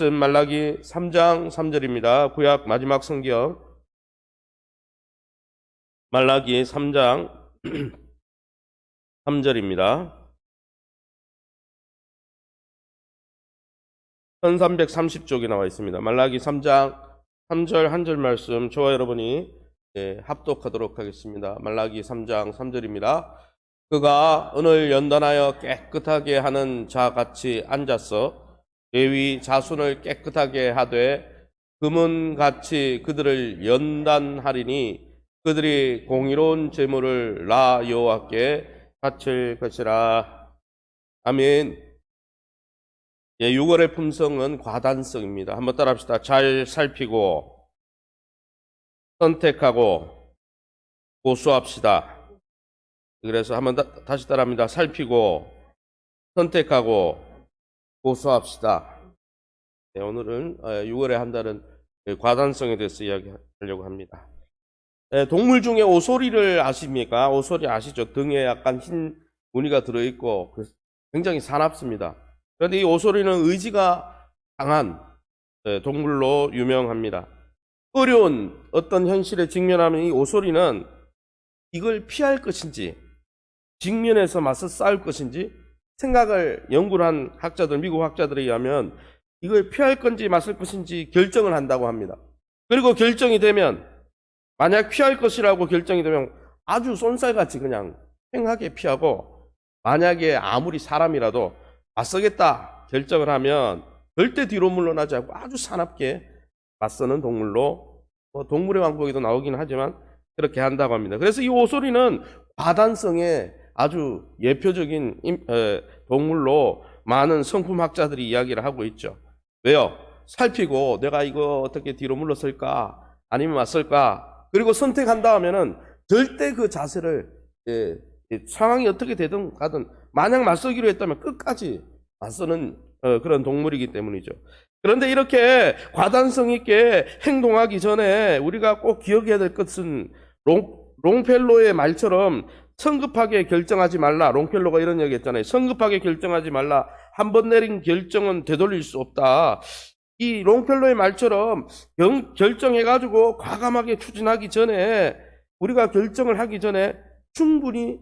말씀 말라기 3장 3절입니다. 구약 마지막 성경 말라기 3장 3절입니다. 1330쪽에 나와 있습니다. 말라기 3장 3절 한 절 말씀 저와 여러분이 합독하도록 하겠습니다. 말라기 3장 3절입니다. 그가 은을 연단하여 깨끗하게 하는 자같이 앉아서 레위 자손을 깨끗하게 하되 금은같이 그들을 연단하리니 그들이 공의로운 제물을 나 여호와께 바칠 것이라. 아멘. 6월의 품성은 과단성입니다. 한번 따라합시다. 잘 살피고 선택하고 고수합시다. 그래서 한번 다시 따라합니다. 살피고 선택하고 고수합시다. 네, 오늘은 6월의 한 달은 과단성에 대해서 이야기하려고 합니다. 네, 동물 중에 오소리를 아십니까? 오소리 아시죠? 등에 약간 흰 무늬가 들어있고 굉장히 사납습니다. 그런데 이 오소리는 의지가 강한 동물로 유명합니다. 어려운 어떤 현실에 직면하면 이 오소리는 이걸 피할 것인지 직면해서 맞서 싸울 것인지 생각을 연구를 한 학자들, 미국 학자들에 의하면 이걸 피할 건지 맞설 것인지 결정을 한다고 합니다. 그리고 결정이 되면 만약 피할 것이라고 결정이 되면 아주 쏜살같이 그냥 횡하게 피하고 만약에 아무리 사람이라도 맞서겠다 결정을 하면 절대 뒤로 물러나지 않고 아주 사납게 맞서는 동물로 동물의 왕국에도 나오긴 하지만 그렇게 한다고 합니다. 그래서 이 오소리는 과단성의 아주 예표적인 동물로 많은 성품학자들이 이야기를 하고 있죠. 왜요? 살피고 내가 이거 어떻게 뒤로 물러설까 아니면 맞설까 그리고 선택한다 하면은 절대 그 자세를 상황이 어떻게 되든 가든 만약 맞서기로 했다면 끝까지 맞서는 그런 동물이기 때문이죠. 그런데 이렇게 과단성 있게 행동하기 전에 우리가 꼭 기억해야 될 것은 롱펠로의 말처럼 성급하게 결정하지 말라. 롱펠로가 이런 얘기 했잖아요. 성급하게 결정하지 말라. 한 번 내린 결정은 되돌릴 수 없다. 이 롱펠로의 말처럼 결정해가지고 과감하게 추진하기 전에 우리가 결정을 하기 전에 충분히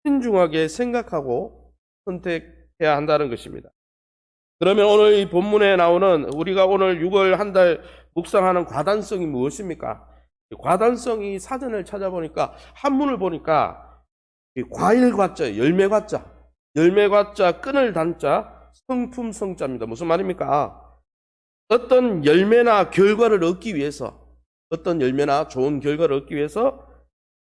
신중하게 생각하고 선택해야 한다는 것입니다. 그러면 오늘 이 본문에 나오는 우리가 오늘 6월 한 달 묵상하는 과단성이 무엇입니까? 과단성이 사전을 찾아보니까 한문을 보니까 과일 과자, 열매 과자, 열매 과자, 끈을 단자, 성품 성자입니다. 무슨 말입니까? 어떤 열매나 결과를 얻기 위해서 어떤 열매나 좋은 결과를 얻기 위해서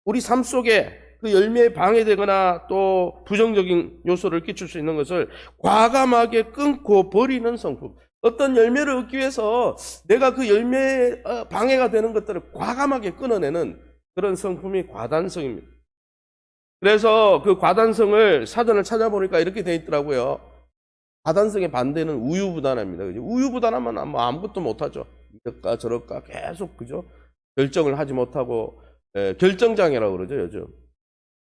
우리 삶 속에 그 열매에 방해되거나 또 부정적인 요소를 끼칠 수 있는 것을 과감하게 끊고 버리는 성품. 어떤 열매를 얻기 위해서 내가 그 열매에 방해가 되는 것들을 과감하게 끊어내는 그런 성품이 과단성입니다. 그래서 그 과단성을 사전을 찾아보니까 이렇게 되어 있더라고요. 과단성의 반대는 우유부단합니다. 우유부단하면 아무것도 못하죠. 이럴까 저럴까 계속 그죠? 결정을 하지 못하고 결정장애라고 그러죠 요즘.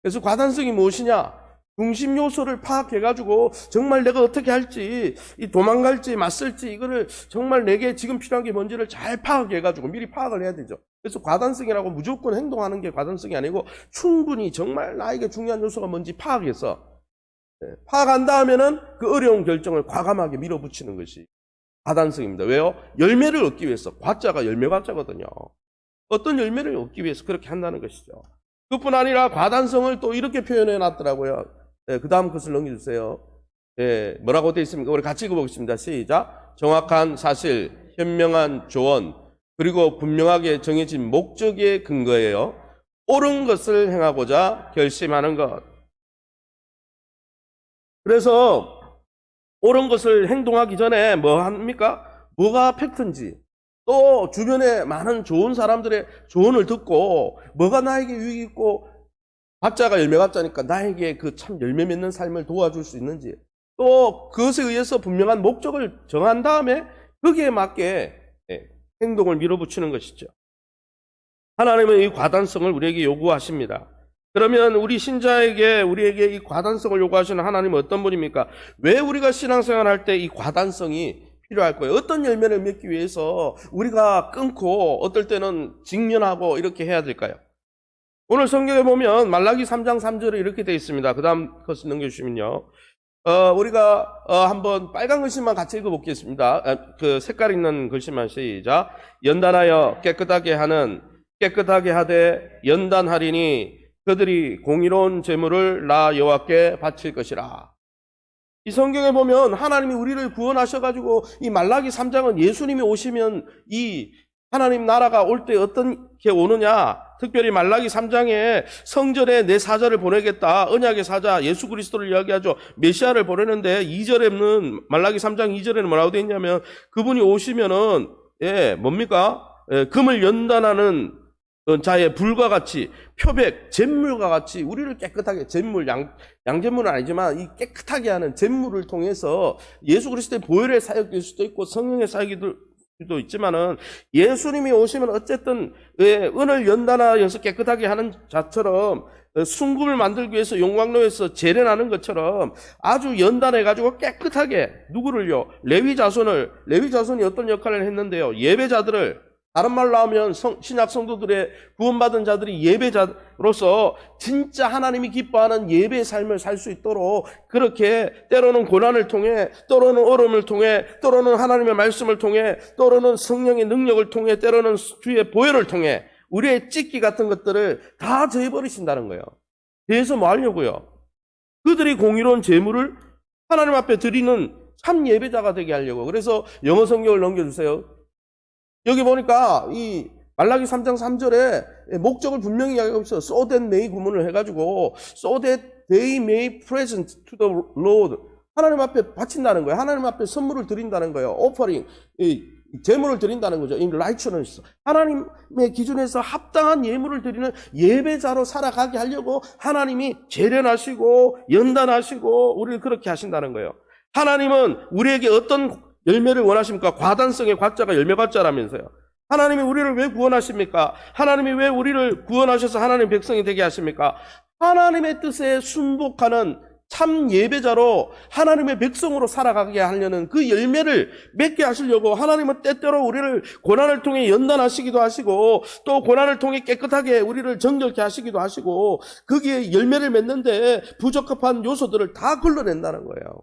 그래서 과단성이 무엇이냐? 중심 요소를 파악해가지고 정말 내가 어떻게 할지, 도망갈지 맞설지 이거를 정말 내게 지금 필요한 게 뭔지를 잘 파악해가지고 미리 파악을 해야 되죠. 그래서 과단성이라고 무조건 행동하는 게 과단성이 아니고 충분히 정말 나에게 중요한 요소가 뭔지 파악해서 파악한 다음에는 그 어려운 결정을 과감하게 밀어붙이는 것이 과단성입니다. 왜요? 열매를 얻기 위해서. 과자가 열매 과자거든요. 어떤 열매를 얻기 위해서 그렇게 한다는 것이죠. 그뿐 아니라 과단성을 또 이렇게 표현해 놨더라고요. 그 다음 것을 넘겨주세요. 뭐라고 되어 있습니까? 우리 같이 읽어보겠습니다. 시작. 정확한 사실, 현명한 조언, 그리고 분명하게 정해진 목적에 근거해요. 옳은 것을 행하고자 결심하는 것. 그래서 옳은 것을 행동하기 전에 뭐 합니까? 뭐가 팩트인지 또 주변에 많은 좋은 사람들의 조언을 듣고 뭐가 나에게 유익이 있고 과자가 열매 과자니까 나에게 그 참 열매 맺는 삶을 도와줄 수 있는지 또 그것에 의해서 분명한 목적을 정한 다음에 거기에 맞게 행동을 밀어붙이는 것이죠. 하나님은 이 과단성을 우리에게 요구하십니다. 그러면 우리 신자에게 우리에게 이 과단성을 요구하시는 하나님은 어떤 분입니까? 왜 우리가 신앙생활 할 때 이 과단성이 필요할 거예요. 어떤 열매를 맺기 위해서 우리가 끊고 어떨 때는 직면하고 이렇게 해야 될까요? 오늘 성경에 보면 말라기 3장 3절에 이렇게 되어 있습니다. 그 다음 것을 넘겨주시면요. 우리가 한번 빨간 글씨만 같이 읽어보겠습니다. 그 색깔 있는 글씨만 시작. 연단하여 깨끗하게 하되 연단하리니 그들이 공의로운 제물을 나 여호와께 바칠 것이라. 이 성경에 보면 하나님이 우리를 구원하셔가지고 이 말라기 3장은 예수님이 오시면 이 하나님 나라가 올 때 어떻게 오느냐, 특별히 말라기 3장에 성전에 내 사자를 보내겠다, 언약의 사자 예수 그리스도를 이야기하죠. 메시아를 보내는데 2절에는 말라기 3장 2절에는 뭐라고 되어 있냐면 그분이 오시면은 뭡니까? 금을 연단하는 자의 불과 같이 표백, 잿물과 같이 우리를 깨끗하게, 잿물, 양잿물은 아니지만 이 깨끗하게 하는 잿물을 통해서 예수 그리스도의 보혈의 사역일 수도 있고 성령의 사역도 있지만은 예수님이 오시면 어쨌든 은을 연단하여서 깨끗하게 하는 자처럼 순금을 만들기 위해서 용광로에서 재련하는 것처럼 아주 연단해가지고 깨끗하게 누구를요? 레위 자손이 어떤 역할을 했는데요? 예배자들을, 다른 말로 하면 신약 성도들의 구원받은 자들이 예배자로서 진짜 하나님이 기뻐하는 예배의 삶을 살 수 있도록 그렇게 때로는 고난을 통해, 때로는 어려움을 통해, 때로는 하나님의 말씀을 통해, 때로는 성령의 능력을 통해, 때로는 주의 보혈을 통해 우리의 찢기 같은 것들을 다 제해버리신다는 거예요. 그래서 뭐 하려고요? 그들이 공의로운 제물을 하나님 앞에 드리는 참 예배자가 되게 하려고. 그래서 영어 성경을 넘겨주세요. 여기 보니까 이 말라기 3장 3절에 목적을 분명히 이야기하고 있어요. So that may 구문을 해가지고 So that they may present to the Lord. 하나님 앞에 바친다는 거예요. 하나님 앞에 선물을 드린다는 거예요. Offering, 제물을 드린다는 거죠. In righteousness. 하나님의 기준에서 합당한 예물을 드리는 예배자로 살아가게 하려고 하나님이 재련하시고 연단하시고 우리를 그렇게 하신다는 거예요. 하나님은 우리에게 어떤 열매를 원하십니까? 과단성의 과자가 열매 과자라면서요. 하나님이 우리를 왜 구원하십니까? 하나님이 왜 우리를 구원하셔서 하나님의 백성이 되게 하십니까? 하나님의 뜻에 순복하는 참 예배자로 하나님의 백성으로 살아가게 하려는 그 열매를 맺게 하시려고 하나님은 때때로 우리를 고난을 통해 연단하시기도 하시고 또 고난을 통해 깨끗하게 우리를 정결케 하시기도 하시고 거기에 열매를 맺는데 부적합한 요소들을 다 걸러낸다는 거예요.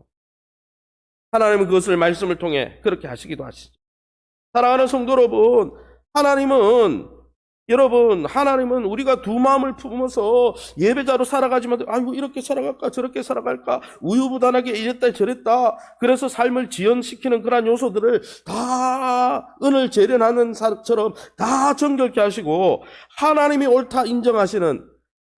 하나님은 그것을 말씀을 통해 그렇게 하시기도 하시죠. 사랑하는 성도 여러분, 하나님은 우리가 두 마음을 품어서 예배자로 살아가지만, 아이고, 이렇게 살아갈까, 저렇게 살아갈까, 우유부단하게 이랬다, 저랬다. 그래서 삶을 지연시키는 그러한 요소들을 다 은을 재련하는 사처럼 다 정결케 하시고, 하나님이 옳다 인정하시는,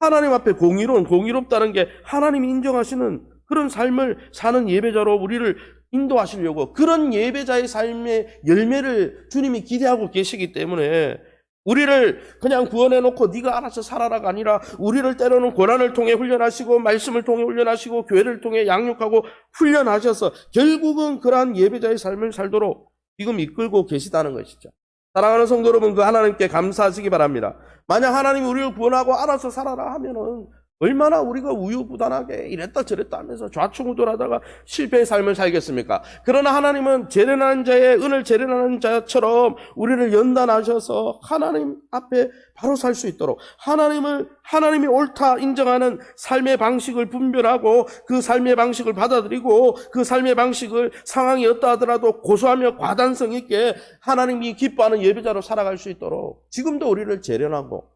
하나님 앞에 공의롭다는 게 하나님이 인정하시는 그런 삶을 사는 예배자로 우리를 인도하시려고 그런 예배자의 삶의 열매를 주님이 기대하고 계시기 때문에 우리를 그냥 구원해놓고 네가 알아서 살아라가 아니라 우리를 때로는 고난을 통해 훈련하시고 말씀을 통해 훈련하시고 교회를 통해 양육하고 훈련하셔서 결국은 그러한 예배자의 삶을 살도록 지금 이끌고 계시다는 것이죠. 사랑하는 성도 여러분, 그 하나님께 감사하시기 바랍니다. 만약 하나님이 우리를 구원하고 알아서 살아라 하면은 얼마나 우리가 우유부단하게 이랬다 저랬다 하면서 좌충우돌하다가 실패의 삶을 살겠습니까? 그러나 하나님은 재련하는 자의 은을 재련하는 자처럼 우리를 연단하셔서 하나님 앞에 바로 살 수 있도록 하나님이 옳다 인정하는 삶의 방식을 분별하고 그 삶의 방식을 받아들이고 그 삶의 방식을 상황이 어떠하더라도 고소하며 과단성 있게 하나님이 기뻐하는 예배자로 살아갈 수 있도록 지금도 우리를 재련하고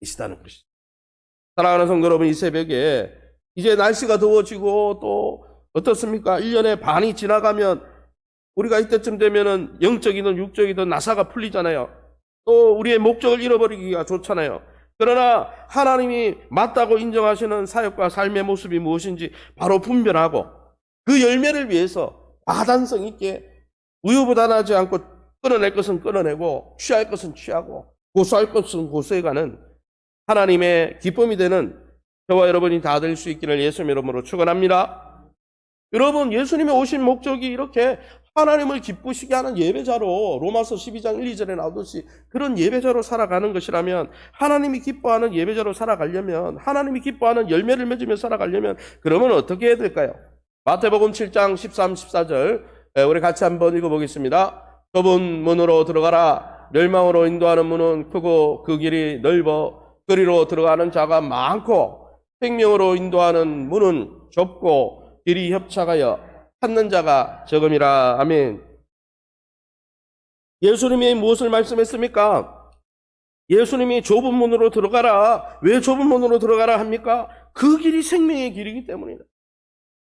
계시다는 것이죠. 사랑하는 성도 여러분, 이 새벽에 이제 날씨가 더워지고 또 어떻습니까? 1년의 반이 지나가면 우리가 이때쯤 되면은 영적이든 육적이든 나사가 풀리잖아요. 또 우리의 목적을 잃어버리기가 좋잖아요. 그러나 하나님이 맞다고 인정하시는 사역과 삶의 모습이 무엇인지 바로 분별하고 그 열매를 위해서 과단성 있게 우유부단하지 않고 끊어낼 것은 끊어내고 취할 것은 취하고 고소할 것은 고소해가는 하나님의 기쁨이 되는 저와 여러분이 다 될 수 있기를 예수님의 이름으로 축원합니다. 여러분, 예수님이 오신 목적이 이렇게 하나님을 기쁘시게 하는 예배자로 로마서 12장 1, 2절에 나오듯이 그런 예배자로 살아가는 것이라면 하나님이 기뻐하는 예배자로 살아가려면 하나님이 기뻐하는 열매를 맺으며 살아가려면 그러면 어떻게 해야 될까요? 마태복음 7장 13, 14절 우리 같이 한번 읽어보겠습니다. 좁은 문으로 들어가라. 멸망으로 인도하는 문은 크고 그 길이 넓어 그리로 들어가는 자가 많고 생명으로 인도하는 문은 좁고 길이 협착하여 찾는 자가 적음이라. 아멘. 예수님이 무엇을 말씀했습니까? 예수님이 좁은 문으로 들어가라. 왜 좁은 문으로 들어가라 합니까? 그 길이 생명의 길이기 때문이다.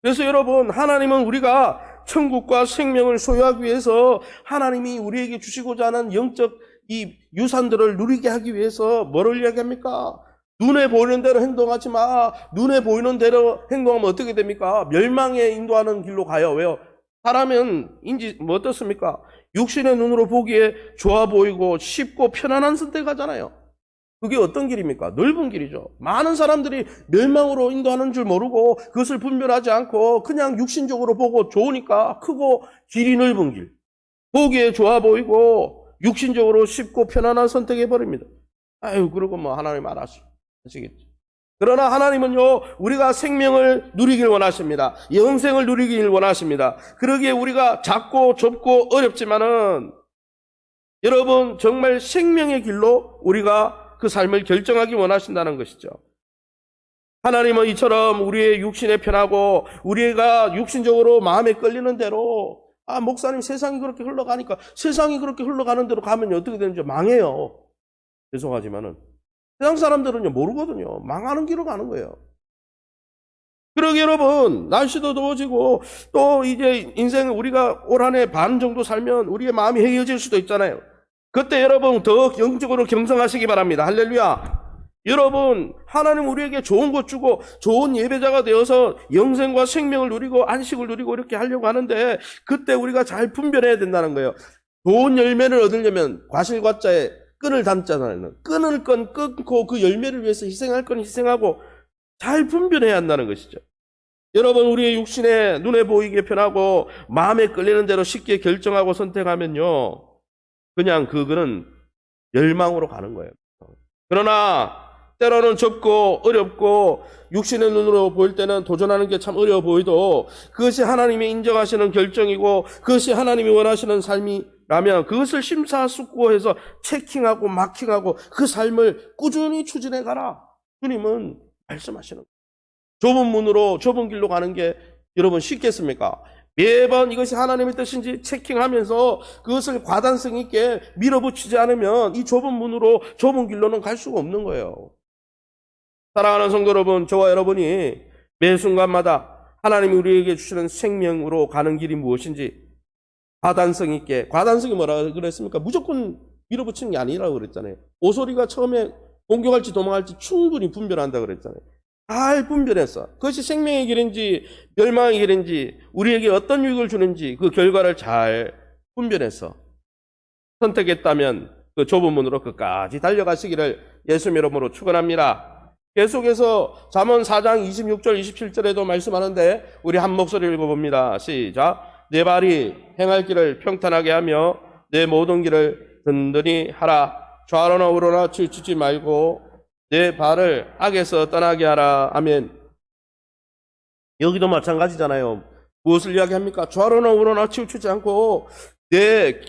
그래서 여러분, 하나님은 우리가 천국과 생명을 소유하기 위해서 하나님이 우리에게 주시고자 하는 영적 이 유산들을 누리게 하기 위해서 뭐를 이야기합니까? 눈에 보이는 대로 행동하지 마. 눈에 보이는 대로 행동하면 어떻게 됩니까? 멸망에 인도하는 길로 가요. 왜요? 사람은 뭐 어떻습니까? 육신의 눈으로 보기에 좋아 보이고 쉽고 편안한 선택하잖아요. 그게 어떤 길입니까? 넓은 길이죠. 많은 사람들이 멸망으로 인도하는 줄 모르고 그것을 분별하지 않고 그냥 육신적으로 보고 좋으니까 크고 길이 넓은 길. 보기에 좋아 보이고 육신적으로 쉽고 편안한 선택해버립니다. 아유, 그러고 뭐 하나님 아시겠죠. 그러나 하나님은요, 우리가 생명을 누리길 원하십니다. 영생을 누리길 원하십니다. 그러기에 우리가 작고 좁고 어렵지만은 여러분 정말 생명의 길로 우리가 그 삶을 결정하기 원하신다는 것이죠. 하나님은 이처럼 우리의 육신에 편하고 우리가 육신적으로 마음에 끌리는 대로 목사님 세상이 그렇게 흘러가니까 세상이 그렇게 흘러가는 대로 가면 어떻게 되는지 망해요. 죄송하지만은 세상 사람들은요 모르거든요. 망하는 길로 가는 거예요. 그러게 여러분 날씨도 더워지고 또 이제 인생 우리가 올 한 해 반 정도 살면 우리의 마음이 해이해질 수도 있잖아요. 그때 여러분 더 영적으로 경성하시기 바랍니다. 할렐루야. 여러분 하나님 우리에게 좋은 것 주고 좋은 예배자가 되어서 영생과 생명을 누리고 안식을 누리고 이렇게 하려고 하는데 그때 우리가 잘 분별해야 된다는 거예요. 좋은 열매를 얻으려면 과실과자에 끈을 담잖아요. 끈을 끊고 그 열매를 위해서 희생할 건 희생하고 잘 분별해야 한다는 것이죠. 여러분 우리의 육신에 눈에 보이게 편하고 마음에 끌리는 대로 쉽게 결정하고 선택하면요 그냥 그거는 멸망으로 가는 거예요. 그러나 때로는 좁고 어렵고 육신의 눈으로 보일 때는 도전하는 게 참 어려워 보여도 그것이 하나님이 인정하시는 결정이고 그것이 하나님이 원하시는 삶이라면 그것을 심사숙고해서 체킹하고 마킹하고 그 삶을 꾸준히 추진해 가라. 주님은 말씀하시는 거예요. 좁은 문으로 좁은 길로 가는 게 여러분 쉽겠습니까? 매번 이것이 하나님의 뜻인지 체킹하면서 그것을 과단성 있게 밀어붙이지 않으면 이 좁은 문으로 좁은 길로는 갈 수가 없는 거예요. 사랑하는 성도 여러분, 저와 여러분이 매 순간마다 하나님이 우리에게 주시는 생명으로 가는 길이 무엇인지 과단성 있게, 과단성이 뭐라고 그랬습니까? 무조건 밀어붙이는 게 아니라고 그랬잖아요. 오소리가 처음에 공격할지 도망할지 충분히 분별한다고 그랬잖아요. 잘 분별해서 그것이 생명의 길인지 멸망의 길인지 우리에게 어떤 유익을 주는지 그 결과를 잘 분별해서 선택했다면 그 좁은 문으로 끝까지 달려가시기를 예수님 이름으로 축원합니다. 계속해서 잠언 4장 26절 27절에도 말씀하는데 우리 한 목소리 읽어봅니다. 시작. 내 발이 행할 길을 평탄하게 하며 내 모든 길을 든든히 하라. 좌로나 우로나 치우치지 말고 내 발을 악에서 떠나게 하라. 아멘. 여기도 마찬가지잖아요. 무엇을 이야기합니까? 좌로나 우로나 치우치지 않고 내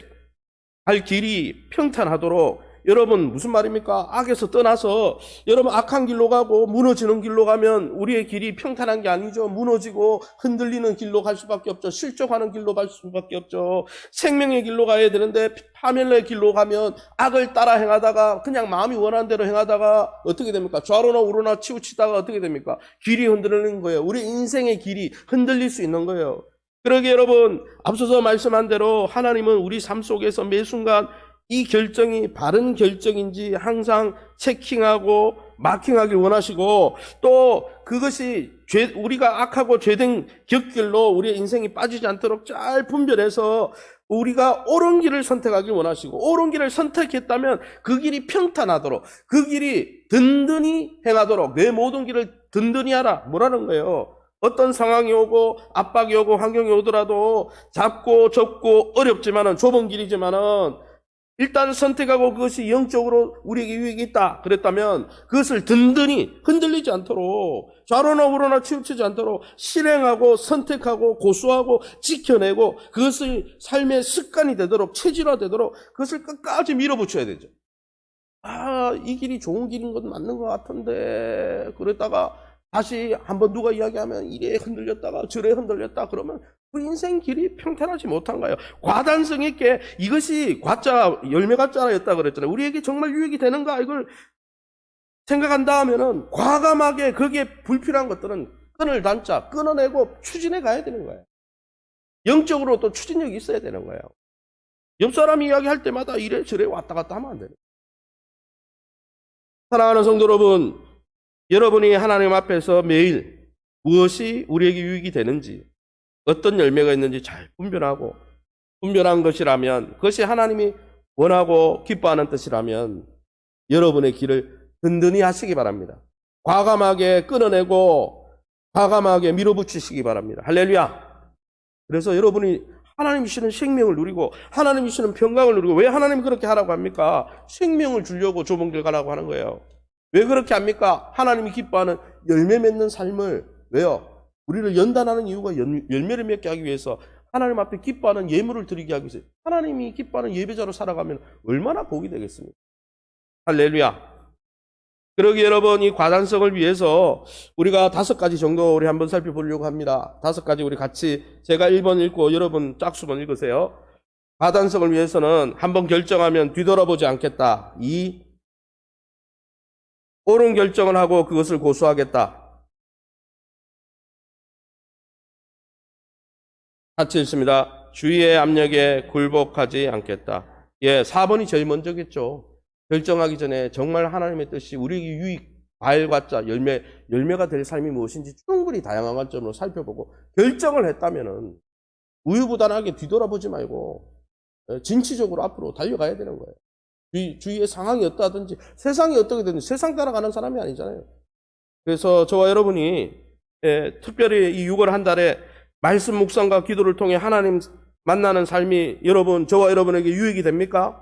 갈 길이 평탄하도록. 여러분 무슨 말입니까? 악에서 떠나서 여러분 악한 길로 가고 무너지는 길로 가면 우리의 길이 평탄한 게 아니죠. 무너지고 흔들리는 길로 갈 수밖에 없죠. 실족하는 길로 갈 수밖에 없죠. 생명의 길로 가야 되는데 파멸의 길로 가면 악을 따라 행하다가 그냥 마음이 원하는 대로 행하다가 어떻게 됩니까? 좌로나 우로나 치우치다가 어떻게 됩니까? 길이 흔들리는 거예요. 우리 인생의 길이 흔들릴 수 있는 거예요. 그러게 여러분 앞서서 말씀한 대로 하나님은 우리 삶 속에서 매 순간 이 결정이 바른 결정인지 항상 체킹하고 마킹하길 원하시고 또 그것이 우리가 악하고 죄된 곁길로 우리의 인생이 빠지지 않도록 잘 분별해서 우리가 옳은 길을 선택하길 원하시고 옳은 길을 선택했다면 그 길이 평탄하도록 그 길이 든든히 행하도록 내 모든 길을 든든히 하라. 뭐라는 거예요? 어떤 상황이 오고 압박이 오고 환경이 오더라도 작고 좁고 어렵지만은 좁은 길이지만은 일단 선택하고 그것이 영적으로 우리에게 유익이 있다 그랬다면 그것을 든든히 흔들리지 않도록 좌로나 우로나 치우치지 않도록 실행하고 선택하고 고수하고 지켜내고 그것을 삶의 습관이 되도록 체질화되도록 그것을 끝까지 밀어붙여야 되죠. 이 길이 좋은 길인 건 맞는 것 같은데 그랬다가 다시 한번 누가 이야기하면 이래 흔들렸다가 저래 흔들렸다 그러면 그 인생 길이 평탄하지 못한 거예요. 과단성 있게 이것이 과자 열매 과자였다 그랬잖아요. 우리에게 정말 유익이 되는가 이걸 생각한다 하면은 과감하게 거기에 불필요한 것들은 끈을 단자 끊어내고 추진해 가야 되는 거예요. 영적으로 또 추진력이 있어야 되는 거예요. 옆 사람이 이야기할 때마다 이래 저래 왔다 갔다 하면 안 돼요. 사랑하는 성도 여러분, 여러분이 하나님 앞에서 매일 무엇이 우리에게 유익이 되는지 어떤 열매가 있는지 잘 분별한 것이라면 그것이 하나님이 원하고 기뻐하는 뜻이라면 여러분의 길을 든든히 하시기 바랍니다. 과감하게 끊어내고 과감하게 밀어붙이시기 바랍니다. 할렐루야. 그래서 여러분이 하나님이 주시는 생명을 누리고 하나님이 주시는 평강을 누리고 왜 하나님이 그렇게 하라고 합니까? 생명을 주려고 좁은 길 가라고 하는 거예요. 왜 그렇게 합니까? 하나님이 기뻐하는 열매 맺는 삶을 왜요? 우리를 연단하는 이유가 열매를 맺게 하기 위해서 하나님 앞에 기뻐하는 예물을 드리게 하기 위해서 하나님이 기뻐하는 예배자로 살아가면 얼마나 복이 되겠습니까? 할렐루야. 그러기 여러분 이 과단성을 위해서 우리가 5가지 정도 우리 한번 살펴보려고 합니다. 5가지 우리 같이 제가 1번 읽고 여러분 짝수번 읽으세요. 과단성을 위해서는 한번 결정하면 뒤돌아보지 않겠다. 2. 옳은 결정을 하고 그것을 고수하겠다. 같이 읽습니다. 주위의 압력에 굴복하지 않겠다. 4번이 제일 먼저겠죠. 결정하기 전에 정말 하나님의 뜻이 우리에게 유익, 과일, 과자, 열매가 될 삶이 무엇인지 충분히 다양한 관점으로 살펴보고 결정을 했다면은 우유부단하게 뒤돌아보지 말고 진취적으로 앞으로 달려가야 되는 거예요. 주위의 상황이 어떠하든지 세상이 어떻게 되든지 세상 따라가는 사람이 아니잖아요. 그래서 저와 여러분이 특별히 이 6월 한 달에 말씀 묵상과 기도를 통해 하나님 만나는 삶이 저와 여러분에게 유익이 됩니까?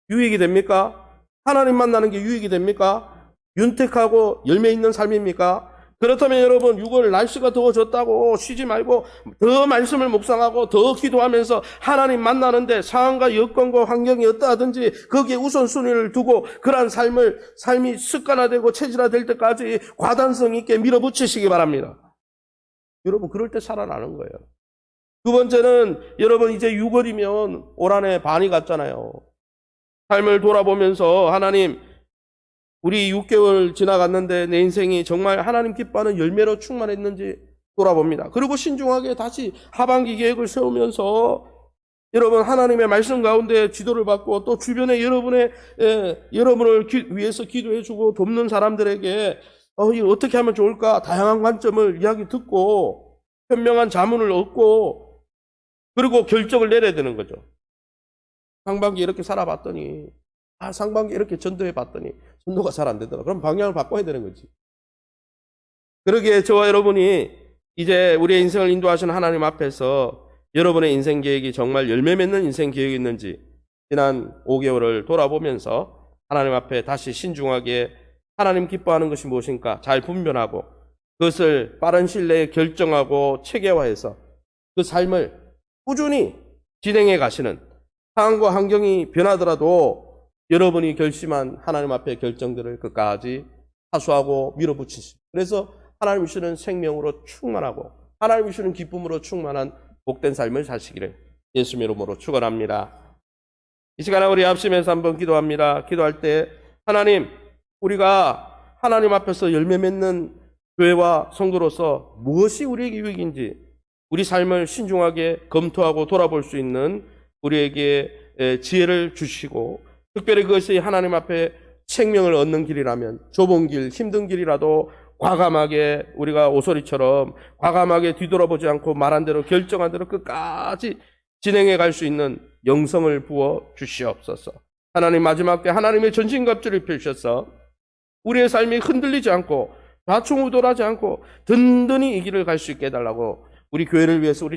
유익이 됩니까? 하나님 만나는 게 유익이 됩니까? 윤택하고 열매 있는 삶입니까? 그렇다면 여러분 6월 날씨가 더워졌다고 쉬지 말고 더 말씀을 묵상하고 더 기도하면서 하나님 만나는데 상황과 여건과 환경이 어떠하든지 거기에 우선순위를 두고 그러한 삶이 습관화되고 체질화될 때까지 과단성 있게 밀어붙이시기 바랍니다. 여러분 그럴 때 살아나는 거예요. 두 번째는 여러분 이제 6월이면 올 한 해 반이 갔잖아요. 삶을 돌아보면서 하나님 우리 6개월 지나갔는데 내 인생이 정말 하나님 기뻐하는 열매로 충만했는지 돌아봅니다. 그리고 신중하게 다시 하반기 계획을 세우면서 여러분 하나님의 말씀 가운데 지도를 받고 또 주변에 여러분을 위해서 기도해주고 돕는 사람들에게 어떻게 하면 좋을까 다양한 관점을 이야기 듣고 현명한 자문을 얻고 그리고 결정을 내려야 되는 거죠. 상반기 이렇게 살아봤더니 상반기 이렇게 전도해봤더니 전도가 잘 안 되더라. 그럼 방향을 바꿔야 되는 거지. 그러기에 저와 여러분이 이제 우리의 인생을 인도하시는 하나님 앞에서 여러분의 인생 계획이 정말 열매 맺는 인생 계획이 있는지 지난 5개월을 돌아보면서 하나님 앞에 다시 신중하게 하나님 기뻐하는 것이 무엇인가 잘 분별하고 그것을 빠른 시일 내에 결정하고 체계화해서 그 삶을 꾸준히 진행해 가시는 상황과 환경이 변하더라도 여러분이 결심한 하나님 앞에 결정들을 끝까지 하수하고 밀어붙이시고 그래서 하나님이 주시는 생명으로 충만하고 하나님이 주시는 기쁨으로 충만한 복된 삶을 사시기를 예수님의 이름으로 축원합니다. 이 시간에 우리 합심해서 한번 기도합니다. 기도할 때 하나님 우리가 하나님 앞에서 열매 맺는 교회와 성도로서 무엇이 우리에게 유익인지 우리 삶을 신중하게 검토하고 돌아볼 수 있는 우리에게 지혜를 주시고 특별히 그것이 하나님 앞에 생명을 얻는 길이라면 좁은 길, 힘든 길이라도 과감하게 우리가 오소리처럼 과감하게 뒤돌아보지 않고 말한 대로 결정한 대로 끝까지 진행해 갈 수 있는 영성을 부어 주시옵소서. 하나님 마지막 때 하나님의 전신갑주를 펼쳐서 우리의 삶이 흔들리지 않고 좌충우돌하지 않고 든든히 이 길을 갈 수 있게 해달라고 우리 교회를 위해서 우리